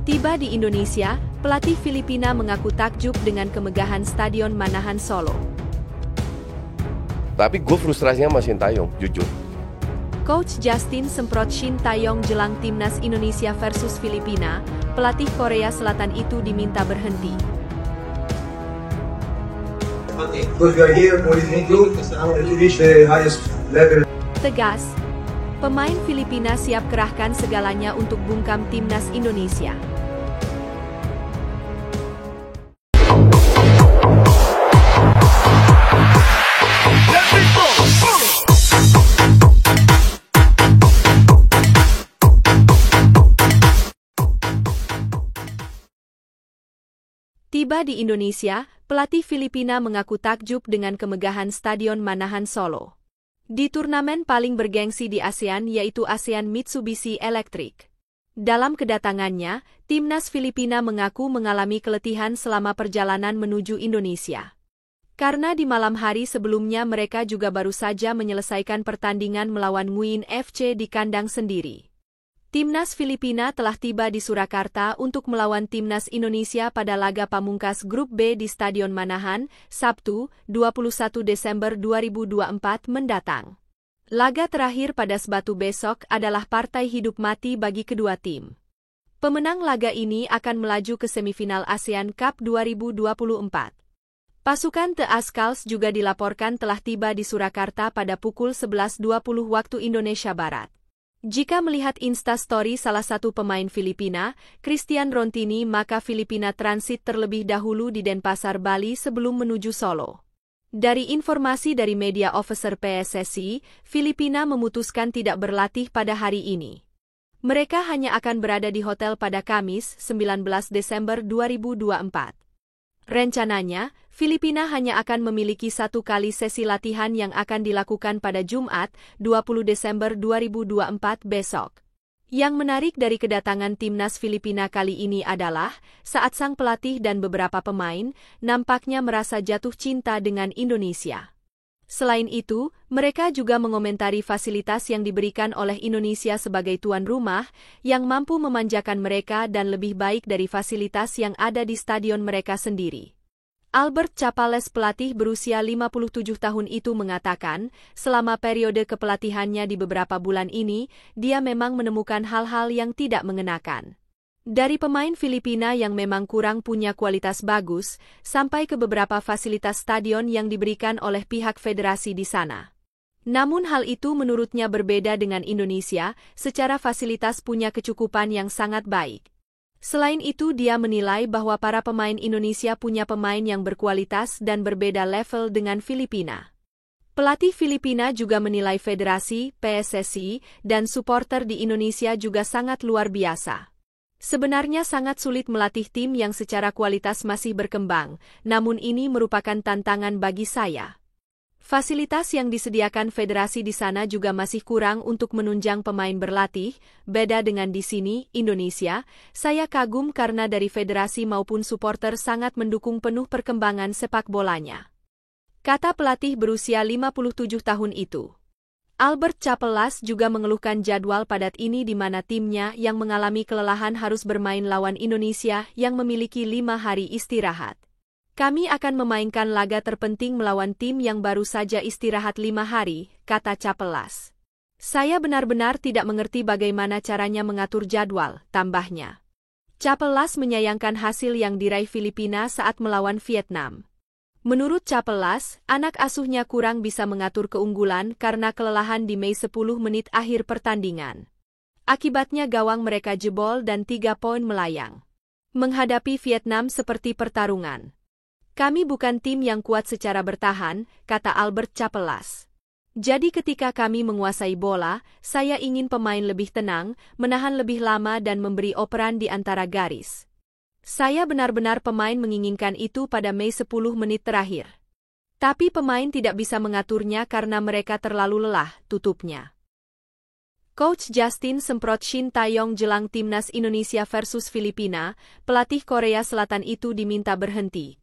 Tiba di Indonesia, pelatih Filipina mengaku takjub dengan kemegahan Stadion Manahan Solo. Tapi gue frustrasinya sama Sintayong, jujur. Coach Justin semprot Shin Taeyong jelang timnas Indonesia versus Filipina, pelatih Korea Selatan itu diminta berhenti. Tegas, pemain Filipina siap kerahkan segalanya untuk bungkam timnas Indonesia. Tiba di Indonesia, pelatih Filipina mengaku takjub dengan kemegahan Stadion Manahan Solo. Di turnamen paling bergengsi di ASEAN yaitu ASEAN Mitsubishi Electric. Dalam kedatangannya, timnas Filipina mengaku mengalami keletihan selama perjalanan menuju Indonesia. Karena di malam hari sebelumnya mereka juga baru saja menyelesaikan pertandingan melawan Nguyen FC di kandang sendiri. Timnas Filipina telah tiba di Surakarta untuk melawan timnas Indonesia pada laga pamungkas Grup B di Stadion Manahan, Sabtu, 21 Desember 2024 mendatang. Laga terakhir pada Sabtu besok adalah partai hidup mati bagi kedua tim. Pemenang laga ini akan melaju ke semifinal ASEAN Cup 2024. Pasukan The Ascals juga dilaporkan telah tiba di Surakarta pada pukul 11.20 waktu Indonesia Barat. Jika melihat Instastory salah satu pemain Filipina, Christian Rontini, maka Filipina transit terlebih dahulu di Denpasar, Bali sebelum menuju Solo. Dari informasi dari media officer PSSI, Filipina memutuskan tidak berlatih pada hari ini. Mereka hanya akan berada di hotel pada Kamis, 19 Desember 2024. Rencananya, Filipina hanya akan memiliki satu kali sesi latihan yang akan dilakukan pada Jumat, 20 Desember 2024 besok. Yang menarik dari kedatangan timnas Filipina kali ini adalah, saat sang pelatih dan beberapa pemain, nampaknya merasa jatuh cinta dengan Indonesia. Selain itu, mereka juga mengomentari fasilitas yang diberikan oleh Indonesia sebagai tuan rumah, yang mampu memanjakan mereka dan lebih baik dari fasilitas yang ada di stadion mereka sendiri. Albert Chapales, pelatih berusia 57 tahun itu mengatakan, selama periode kepelatihannya di beberapa bulan ini, dia memang menemukan hal-hal yang tidak mengenakan. Dari pemain Filipina yang memang kurang punya kualitas bagus, sampai ke beberapa fasilitas stadion yang diberikan oleh pihak federasi di sana. Namun hal itu menurutnya berbeda dengan Indonesia, secara fasilitas punya kecukupan yang sangat baik. Selain itu dia menilai bahwa para pemain Indonesia punya pemain yang berkualitas dan berbeda level dengan Filipina. Pelatih Filipina juga menilai federasi, PSSI, dan supporter di Indonesia juga sangat luar biasa. Sebenarnya sangat sulit melatih tim yang secara kualitas masih berkembang, namun ini merupakan tantangan bagi saya. Fasilitas yang disediakan federasi di sana juga masih kurang untuk menunjang pemain berlatih, beda dengan di sini, Indonesia. Saya kagum karena dari federasi maupun supporter sangat mendukung penuh perkembangan sepak bolanya. Kata pelatih berusia 57 tahun itu. Albert Chapelles juga mengeluhkan jadwal padat ini di mana timnya yang mengalami kelelahan harus bermain lawan Indonesia yang memiliki 5 hari istirahat. Kami akan memainkan laga terpenting melawan tim yang baru saja istirahat 5 hari, kata Chapelles. Saya benar-benar tidak mengerti bagaimana caranya mengatur jadwal, tambahnya. Chapelles menyayangkan hasil yang diraih Filipina saat melawan Vietnam. Menurut Chapelles, anak asuhnya kurang bisa mengatur keunggulan karena kelelahan di Mei 10 menit akhir pertandingan. Akibatnya gawang mereka jebol dan 3 poin melayang. Menghadapi Vietnam seperti pertarungan. Kami bukan tim yang kuat secara bertahan, kata Albert Chapelles. Jadi ketika kami menguasai bola, saya ingin pemain lebih tenang, menahan lebih lama dan memberi operan di antara garis. Saya benar-benar pemain menginginkan itu pada Mei 10 menit terakhir. Tapi pemain tidak bisa mengaturnya karena mereka terlalu lelah, tutupnya. Coach Justin semprot Shin Taeyong jelang timnas Indonesia versus Filipina, pelatih Korea Selatan itu diminta berhenti.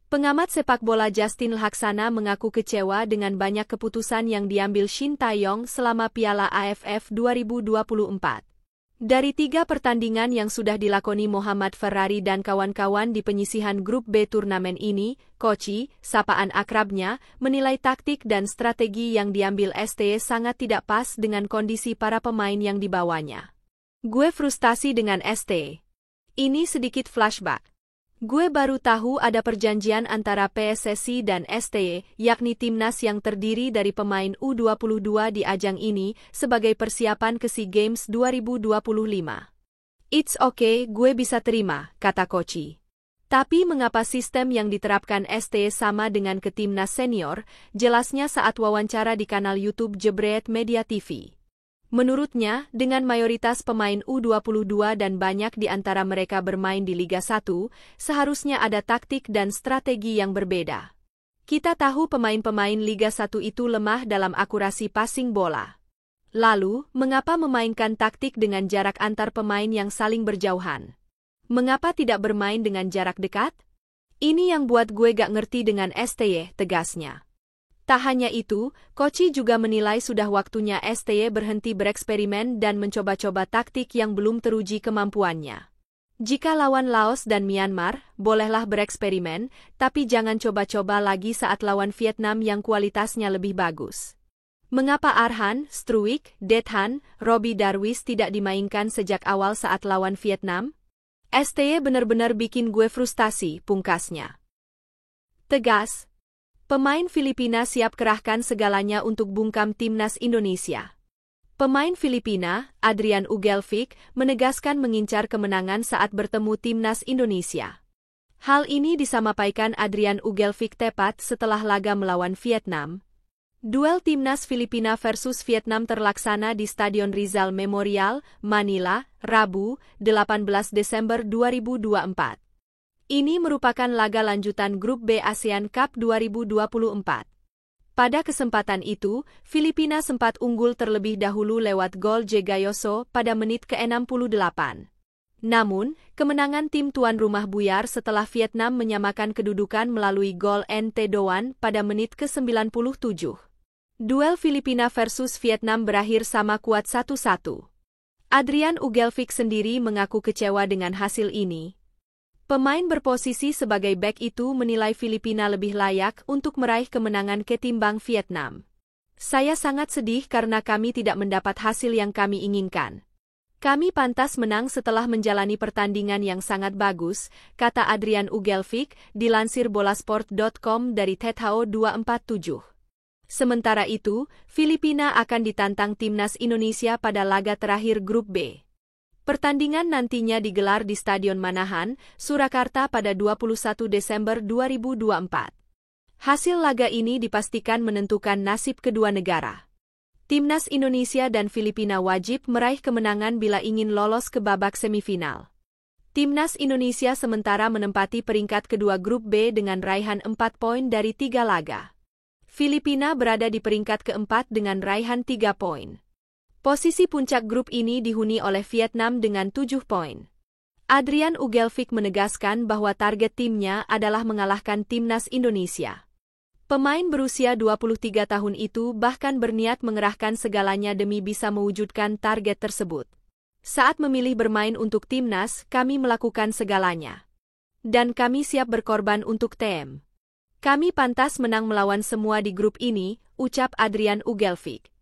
Pengamat sepak bola Justin Laksana mengaku kecewa dengan banyak keputusan yang diambil Shin Taeyong selama Piala AFF 2024. Dari 3 pertandingan yang sudah dilakoni Muhammad Ferrari dan kawan-kawan di penyisihan grup B turnamen ini, Koci, sapaan akrabnya, menilai taktik dan strategi yang diambil STY sangat tidak pas dengan kondisi para pemain yang dibawanya. Gue frustasi dengan STY. Ini sedikit flashback. Gue baru tahu ada perjanjian antara PSSI dan STY, yakni timnas yang terdiri dari pemain U22 di ajang ini sebagai persiapan ke SEA Games 2025. It's okay, gue bisa terima, kata Koci. Tapi mengapa sistem yang diterapkan STY sama dengan ke timnas senior, jelasnya saat wawancara di kanal YouTube Jebret Media TV. Menurutnya, dengan mayoritas pemain U22 dan banyak di antara mereka bermain di Liga 1, seharusnya ada taktik dan strategi yang berbeda. Kita tahu pemain-pemain Liga 1 itu lemah dalam akurasi passing bola. Lalu, mengapa memainkan taktik dengan jarak antar pemain yang saling berjauhan? Mengapa tidak bermain dengan jarak dekat? Ini yang buat gue gak ngerti dengan STY, tegasnya. Tak hanya itu, Koci juga menilai sudah waktunya STY berhenti bereksperimen dan mencoba-coba taktik yang belum teruji kemampuannya. Jika lawan Laos dan Myanmar, bolehlah bereksperimen, tapi jangan coba-coba lagi saat lawan Vietnam yang kualitasnya lebih bagus. Mengapa Arhan, Struijk, Dethan, Robbie Darwish tidak dimainkan sejak awal saat lawan Vietnam? STY benar-benar bikin gue frustasi, pungkasnya. Tegas. Pemain Filipina siap kerahkan segalanya untuk bungkam timnas Indonesia. Pemain Filipina, Adrian Ugelfic, menegaskan mengincar kemenangan saat bertemu timnas Indonesia. Hal ini disampaikan Adrian Ugelfic tepat setelah laga melawan Vietnam. Duel timnas Filipina versus Vietnam terlaksana di Stadion Rizal Memorial, Manila, Rabu, 18 Desember 2024. Ini merupakan laga lanjutan Grup B ASEAN Cup 2024. Pada kesempatan itu, Filipina sempat unggul terlebih dahulu lewat gol Jegayoso pada menit ke-68. Namun, kemenangan tim tuan rumah buyar setelah Vietnam menyamakan kedudukan melalui gol NT Doan pada menit ke-97. Duel Filipina versus Vietnam berakhir sama kuat 1-1. Adrian Ugelfic sendiri mengaku kecewa dengan hasil ini. Pemain berposisi sebagai bek itu menilai Filipina lebih layak untuk meraih kemenangan ketimbang Vietnam. Saya sangat sedih karena kami tidak mendapat hasil yang kami inginkan. Kami pantas menang setelah menjalani pertandingan yang sangat bagus, kata Adrian Ugelfic, dilansir bolasport.com dari Tethao 247. Sementara itu, Filipina akan ditantang timnas Indonesia pada laga terakhir Grup B. Pertandingan nantinya digelar di Stadion Manahan, Surakarta pada 21 Desember 2024. Hasil laga ini dipastikan menentukan nasib kedua negara. Timnas Indonesia dan Filipina wajib meraih kemenangan bila ingin lolos ke babak semifinal. Timnas Indonesia sementara menempati peringkat kedua Grup B dengan raihan 4 poin dari 3 laga. Filipina berada di peringkat keempat dengan raihan 3 poin. Posisi puncak grup ini dihuni oleh Vietnam dengan 7 poin. Adrian Ugelfic menegaskan bahwa target timnya adalah mengalahkan timnas Indonesia. Pemain berusia 23 tahun itu bahkan berniat mengerahkan segalanya demi bisa mewujudkan target tersebut. Saat memilih bermain untuk timnas, kami melakukan segalanya. Dan kami siap berkorban untuk TM. Kami pantas menang melawan semua di grup ini, ucap Adrian Ugelfic.